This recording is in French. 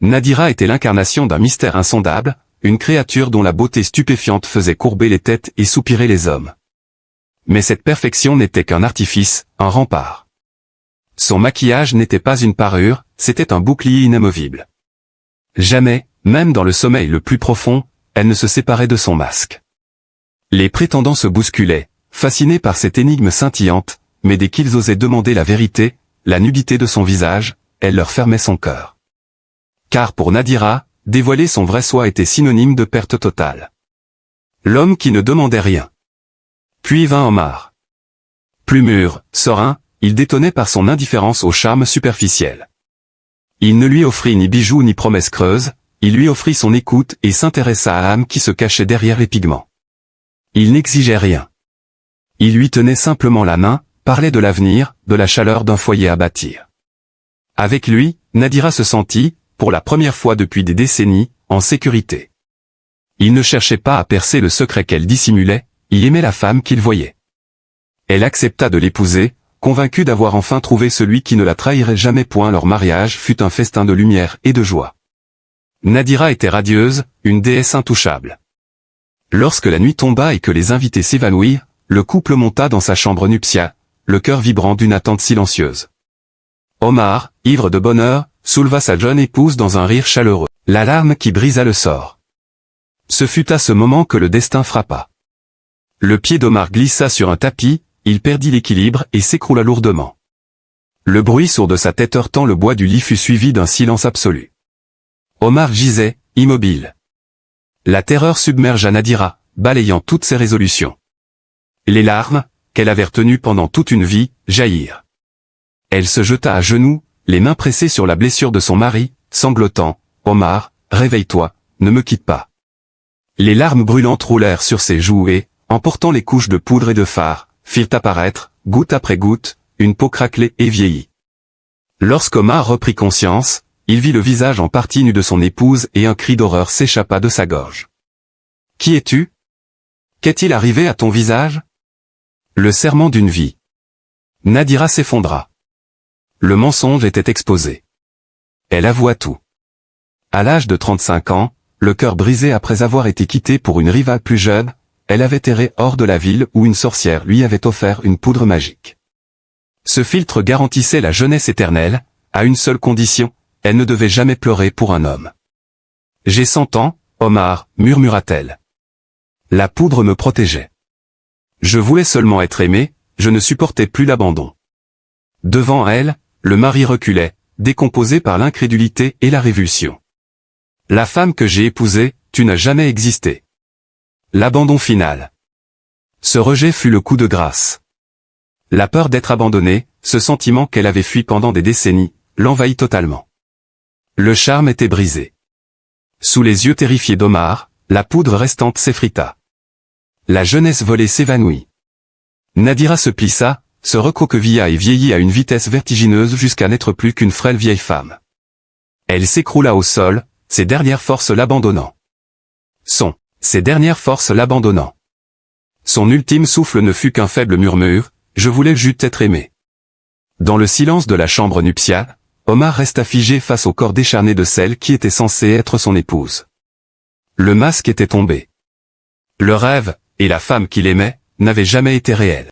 Nadira était l'incarnation d'un mystère insondable, une créature dont la beauté stupéfiante faisait courber les têtes et soupirer les hommes. Mais cette perfection n'était qu'un artifice, un rempart. Son maquillage n'était pas une parure, c'était un bouclier inamovible. Jamais, même dans le sommeil le plus profond, elle ne se séparait de son masque. Les prétendants se bousculaient, fascinés par cette énigme scintillante, mais dès qu'ils osaient demander la vérité, la nudité de son visage, elle leur fermait son cœur. Car pour Nadira, dévoiler son vrai soi était synonyme de perte totale. L'homme qui ne demandait rien. Puis vint Omar. Plus mûr, serein, il détonnait par son indifférence au charme superficiel. Il ne lui offrit ni bijoux ni promesses creuses, il lui offrit son écoute et s'intéressa à l'âme qui se cachait derrière les pigments. Il n'exigeait rien. Il lui tenait simplement la main, parlait de l'avenir, de la chaleur d'un foyer à bâtir. Avec lui, Nadira se sentit, pour la première fois depuis des décennies, en sécurité. Il ne cherchait pas à percer le secret qu'elle dissimulait, il aimait la femme qu'il voyait. Elle accepta de l'épouser, convaincue d'avoir enfin trouvé celui qui ne la trahirait jamais point. Leur mariage fut un festin de lumière et de joie. Nadira était radieuse, une déesse intouchable. Lorsque la nuit tomba et que les invités s'évanouirent, le couple monta dans sa chambre nuptiale, le cœur vibrant d'une attente silencieuse. Omar, ivre de bonheur, souleva sa jeune épouse dans un rire chaleureux, la larme qui brisa le sort. Ce fut à ce moment que le destin frappa. Le pied d'Omar glissa sur un tapis, il perdit l'équilibre et s'écroula lourdement. Le bruit sourd de sa tête heurtant le bois du lit fut suivi d'un silence absolu. Omar gisait, immobile. La terreur submergea Nadira, balayant toutes ses résolutions. Les larmes, qu'elle avait retenues pendant toute une vie, jaillirent. Elle se jeta à genoux, les mains pressées sur la blessure de son mari, sanglotant, « Omar, réveille-toi, ne me quitte pas. » Les larmes brûlantes roulèrent sur ses joues et, emportant les couches de poudre et de fard, firent apparaître, goutte après goutte, une peau craquelée et vieillie. Lorsqu'Omar reprit conscience, il vit le visage en partie nu de son épouse et un cri d'horreur s'échappa de sa gorge. « Qui es-tu? Qu'est-il arrivé à ton visage ?» Le serment d'une vie. Nadira s'effondra. Le mensonge était exposé. Elle avoua tout. À l'âge de 35 ans, le cœur brisé après avoir été quittée pour une rivale plus jeune, elle avait erré hors de la ville où une sorcière lui avait offert une poudre magique. Ce filtre garantissait la jeunesse éternelle, à une seule condition, elle ne devait jamais pleurer pour un homme. « J'ai 100 ans, Omar, murmura-t-elle. La poudre me protégeait. Je voulais seulement être aimée, je ne supportais plus l'abandon. » Devant elle, le mari reculait, décomposé par l'incrédulité et la révulsion. « La femme que j'ai épousée, tu n'as jamais existé. » L'abandon final. Ce rejet fut le coup de grâce. La peur d'être abandonnée, ce sentiment qu'elle avait fui pendant des décennies, l'envahit totalement. Le charme était brisé. Sous les yeux terrifiés d'Omar, la poudre restante s'effrita. La jeunesse volée s'évanouit. Nadira se plissa, se recroquevilla et vieillit à une vitesse vertigineuse jusqu'à n'être plus qu'une frêle vieille femme. Elle s'écroula au sol, ses dernières forces l'abandonnant. Ses dernières forces l'abandonnant. Son ultime souffle ne fut qu'un faible murmure, « Je voulais juste être aimé. » Dans le silence de la chambre nuptiale, Omar resta figé face au corps décharné de celle qui était censée être son épouse. Le masque était tombé. Le rêve, et la femme qu'il aimait, n'avaient jamais été réels.